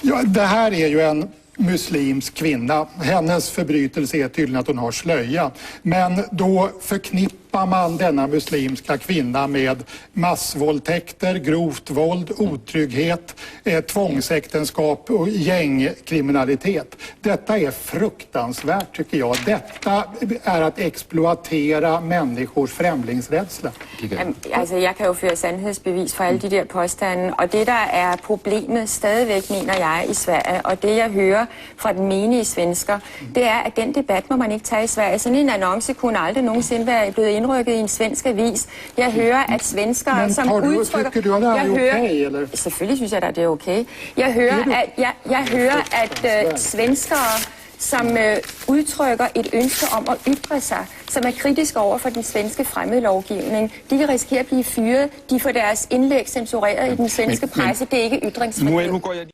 Ja, det här är ju en muslimsk kvinna. Hennes förbrytelse är tydligen att hon har slöja. Men då förknippar man denna muslimska kvinna med massvåldtäkter, grovt våld, otrygghet, tvångsäktenskap och gängkriminalitet. Detta är fruktansvärt, tycker jeg. Detta är att exploatera människors främlingsrädsla. Altså, jeg kan jo føre sandhedsbevis for alle de der påstande, og det, der er problemet stadigvæk, mener jeg, i Sverige, og det, jeg hører fra den menige svensker, det er, at den debat må man ikke tage i Sverige. Sådan en annonce kunne aldrig nogensinde være blevet indrykket i en svensk avis. Jeg hører, at svenskere, som udtrykker... Tycker du att det är okej, eller? Selvfølgelig synes jeg da, det er okay. Jeg hører, at svenskere, som udtrykker et ønske om at ytre sig, som er kritiske over for den svenske fremmedlovgivning, de kan risikere at blive fyret. De får deres indlæg censureret i den svenske presse. Det er ikke ytringsfrihed.